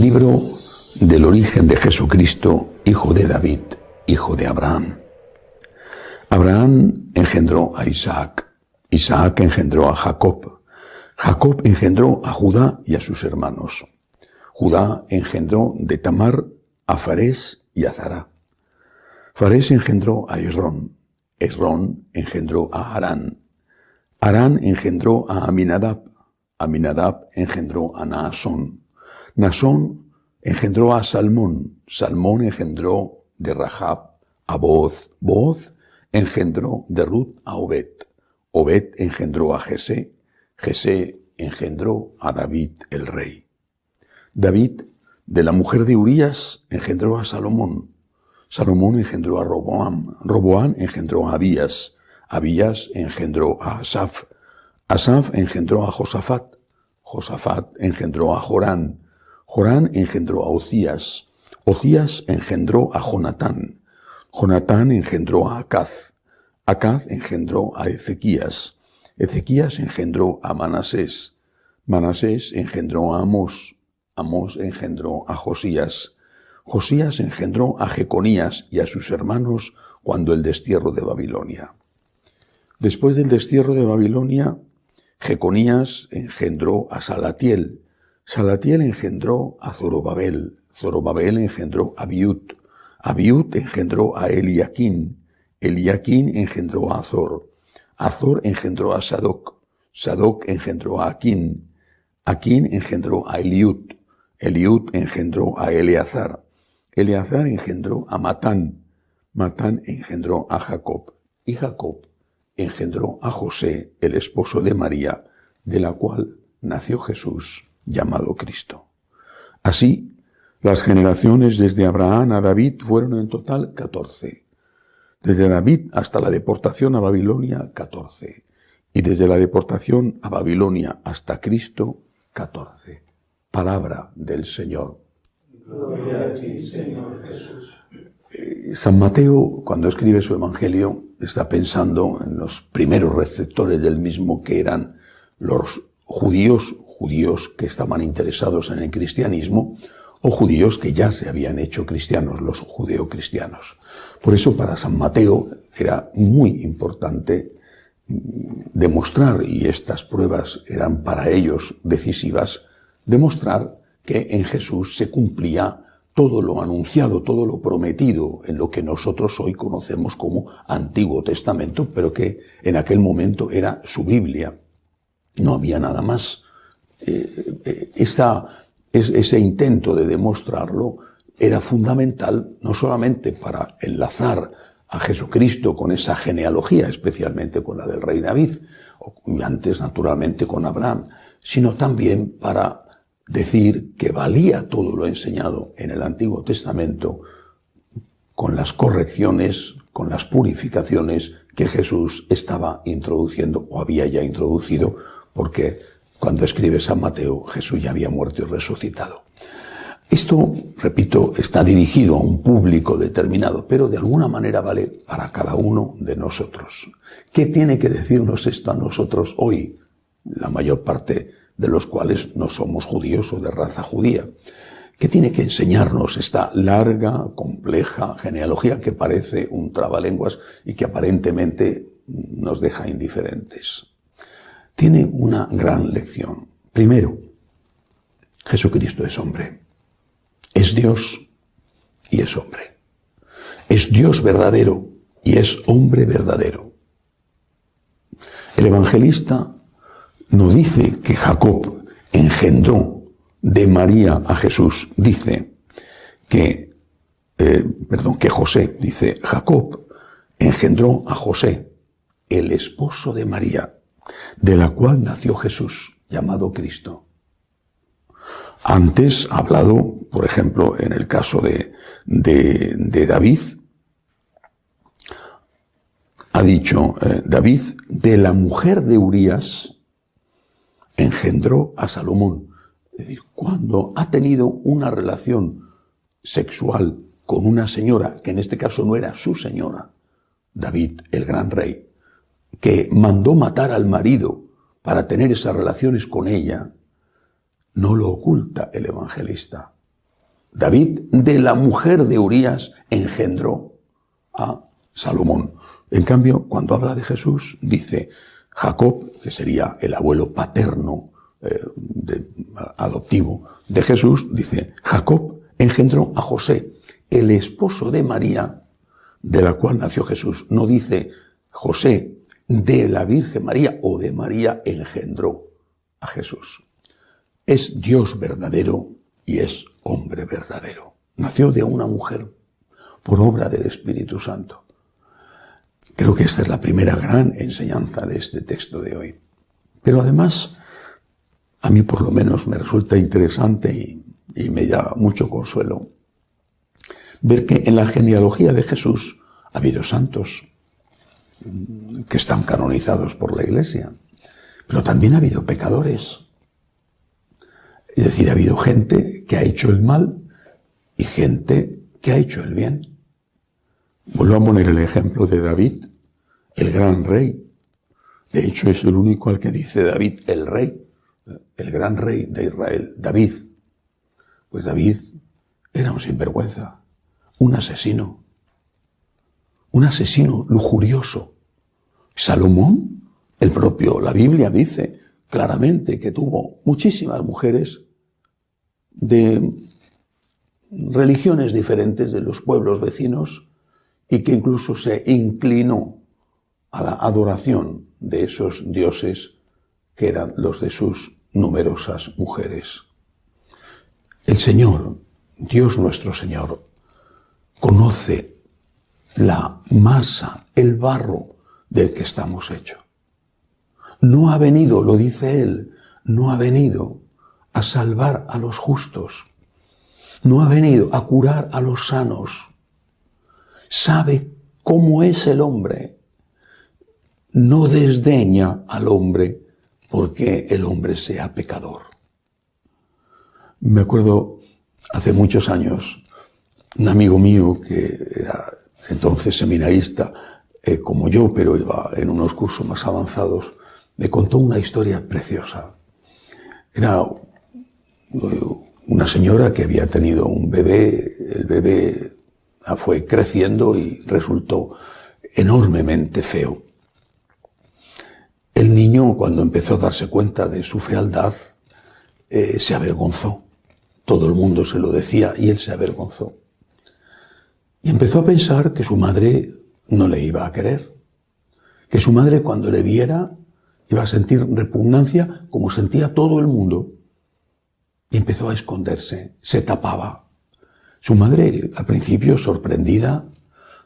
Libro del origen de Jesucristo, hijo de David, hijo de Abraham. Abraham engendró a Isaac, Isaac engendró a Jacob, Jacob engendró a Judá y a sus hermanos. Judá engendró de Tamar a Farés y a Zará. Farés engendró a Esrón, Esrón engendró a Harán, Harán engendró a Aminadab, Aminadab engendró a Naasón, Naasón engendró a Salmón, Salmón engendró de Rahab a Booz, Booz engendró de Ruth a Obed, Obed engendró a Jesé, Jesé engendró a David el rey. David, de la mujer de Urías, engendró a Salomón, Salomón engendró a Roboam, Roboam engendró a Abías, Abías engendró a Asaf, Asaf engendró a Josafat, Josafat engendró a Jorán, Jorán engendró a Ocías, Ocías engendró a Jonatán, Jonatán engendró a Acaz, Acaz engendró a Ezequías, Ezequías engendró a Manasés, Manasés engendró a Amós, Amós engendró a Josías, Josías engendró a Jeconías y a sus hermanos cuando el destierro de Babilonia. Después del destierro de Babilonia, Jeconías engendró a Salatiel, Salatiel engendró a Zorobabel, Zorobabel engendró a Abiud, Abiud engendró a Eliaquín, Eliaquín engendró a Azor, Azor engendró a Sadoc, Sadoc engendró a Aquín, Aquín engendró a Eliud, Eliud engendró a Eleazar, Eleazar engendró a Matán, Matán engendró a Jacob, y Jacob engendró a José, el esposo de María, de la cual nació Jesús, llamado Cristo. Así, las generaciones desde Abraham a David fueron en total 14. Desde David hasta la deportación a Babilonia, 14. Y desde la deportación a Babilonia hasta Cristo, 14. Palabra del Señor. Gloria a ti, Señor Jesús. San Mateo, cuando escribe su Evangelio, está pensando en los primeros receptores del mismo, que eran los judíos que estaban interesados en el cristianismo, o judíos que ya se habían hecho cristianos, los judeocristianos. Por eso para San Mateo era muy importante demostrar, y estas pruebas eran para ellos decisivas, demostrar que en Jesús se cumplía todo lo anunciado, todo lo prometido en lo que nosotros hoy conocemos como Antiguo Testamento, pero que en aquel momento era su Biblia. No había nada más. Ese intento de demostrarlo era fundamental, no solamente para enlazar a Jesucristo con esa genealogía, especialmente con la del rey David, y antes naturalmente con Abraham, sino también para decir que valía todo lo enseñado en el Antiguo Testamento con las correcciones, con las purificaciones que Jesús estaba introduciendo o había ya introducido, porque cuando escribe San Mateo, Jesús ya había muerto y resucitado. Esto, repito, está dirigido a un público determinado, pero de alguna manera vale para cada uno de nosotros. ¿Qué tiene que decirnos esto a nosotros hoy? La mayor parte de los cuales no somos judíos o de raza judía. ¿Qué tiene que enseñarnos esta larga, compleja genealogía que parece un trabalenguas y que aparentemente nos deja indiferentes? Tiene una gran lección. Primero, Jesucristo es hombre. Es Dios y es hombre. Es Dios verdadero y es hombre verdadero. El evangelista no dice que Jacob engendró de María a Jesús, dice que José, dice Jacob engendró a José, el esposo de María, de la cual nació Jesús, llamado Cristo. Antes ha hablado, por ejemplo, en el caso de David, ha dicho David, de la mujer de Urías engendró a Salomón. Es decir, cuando ha tenido una relación sexual con una señora, que en este caso no era su señora, David, el gran rey, que mandó matar al marido para tener esas relaciones con ella, no lo oculta el evangelista. David, de la mujer de Urías, engendró a Salomón. En cambio, cuando habla de Jesús, dice Jacob, que sería el abuelo paterno adoptivo de Jesús, dice Jacob engendró a José, el esposo de María, de la cual nació Jesús. No dice José, de la Virgen María o de María engendró a Jesús. Es Dios verdadero y es hombre verdadero. Nació de una mujer por obra del Espíritu Santo. Creo que esta es la primera gran enseñanza de este texto de hoy. Pero además, a mí por lo menos me resulta interesante y me da mucho consuelo ver que en la genealogía de Jesús ha habido santos que están canonizados por la Iglesia, pero también ha habido pecadores. Es decir, ha habido gente que ha hecho el mal y gente que ha hecho el bien. Vuelvo a poner el ejemplo de David, el gran rey. De hecho, es el único al que dice David, el rey, el gran rey de Israel, David. Pues David era un sinvergüenza, un asesino lujurioso. Salomón, la Biblia dice claramente que tuvo muchísimas mujeres de religiones diferentes de los pueblos vecinos y que incluso se inclinó a la adoración de esos dioses que eran los de sus numerosas mujeres. El Señor, Dios nuestro Señor, conoce la masa, el barro del que estamos hechos. No ha venido, lo dice Él, no ha venido a salvar a los justos, no ha venido a curar a los sanos. Sabe cómo es el hombre, no desdeña al hombre porque el hombre sea pecador. Me acuerdo hace muchos años, un amigo mío que era entonces seminarista como yo, pero iba en unos cursos más avanzados, me contó una historia preciosa. Era una señora que había tenido un bebé, el bebé fue creciendo y resultó enormemente feo. El niño, cuando empezó a darse cuenta de su fealdad, se avergonzó. Todo el mundo se lo decía y él se avergonzó. Y empezó a pensar que su madre no le iba a querer, que su madre cuando le viera iba a sentir repugnancia como sentía todo el mundo. Y empezó a esconderse, se tapaba. Su madre, al principio sorprendida,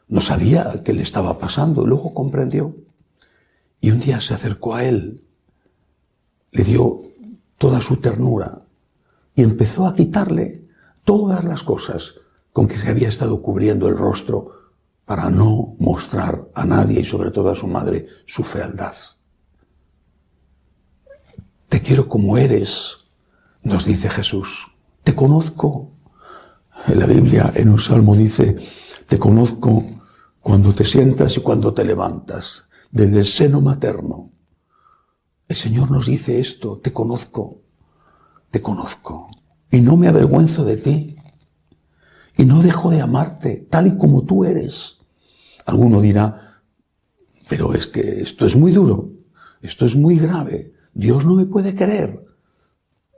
no sabía qué le estaba pasando, luego comprendió. Y un día se acercó a él, le dio toda su ternura y empezó a quitarle todas las cosas con que se había estado cubriendo el rostro para no mostrar a nadie y sobre todo a su madre su fealdad. Te quiero como eres, nos dice Jesús. Te conozco. En la Biblia, en un salmo dice, te conozco cuando te sientas y cuando te levantas, desde el seno materno. El Señor nos dice esto, te conozco, y no me avergüenzo de ti, y no dejo de amarte tal y como tú eres. Alguno dirá, pero es que esto es muy duro, esto es muy grave, Dios no me puede querer.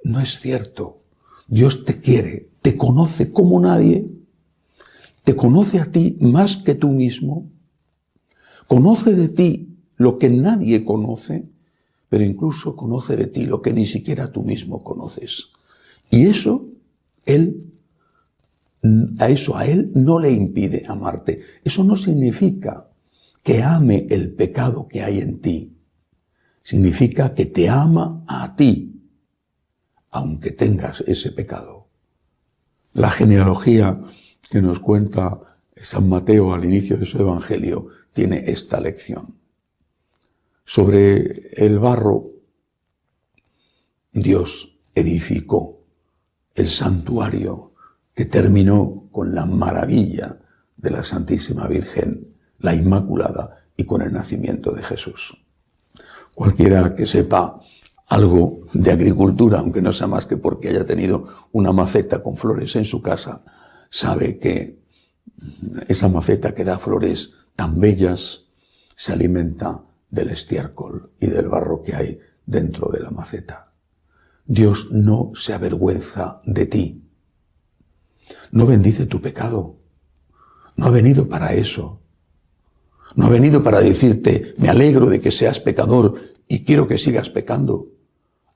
No es cierto, Dios te quiere, te conoce como nadie, te conoce a ti más que tú mismo, conoce de ti lo que nadie conoce, pero incluso conoce de ti lo que ni siquiera tú mismo conoces. Y eso, a él no le impide amarte. Eso no significa que ame el pecado que hay en ti. Significa que te ama a ti, aunque tengas ese pecado. La genealogía que nos cuenta San Mateo al inicio de su Evangelio tiene esta lección. Sobre el barro, Dios edificó el santuario que terminó con la maravilla de la Santísima Virgen, la Inmaculada, y con el nacimiento de Jesús. Cualquiera que sepa algo de agricultura, aunque no sea más que porque haya tenido una maceta con flores en su casa, sabe que esa maceta que da flores tan bellas se alimenta del estiércol y del barro que hay dentro de la maceta. Dios no se avergüenza de ti. No bendice tu pecado. No ha venido para eso. No ha venido para decirte, me alegro de que seas pecador y quiero que sigas pecando.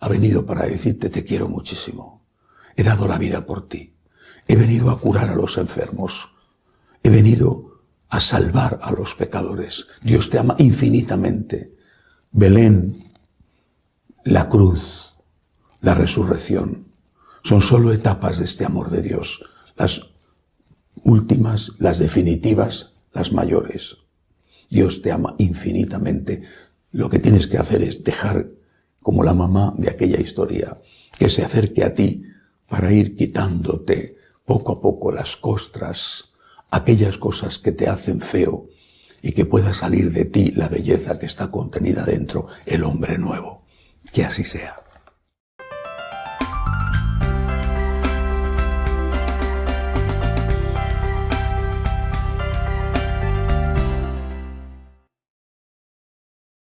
Ha venido para decirte, te quiero muchísimo. He dado la vida por ti. He venido a curar a los enfermos. He venido a salvar a los pecadores. Dios te ama infinitamente. Belén, la cruz, la resurrección, son solo etapas de este amor de Dios. Las últimas, las definitivas, las mayores. Dios te ama infinitamente. Lo que tienes que hacer es dejar, como la mamá de aquella historia, que se acerque a ti para ir quitándote poco a poco las costras, aquellas cosas que te hacen feo, y que pueda salir de ti la belleza que está contenida dentro, el hombre nuevo. Que así sea.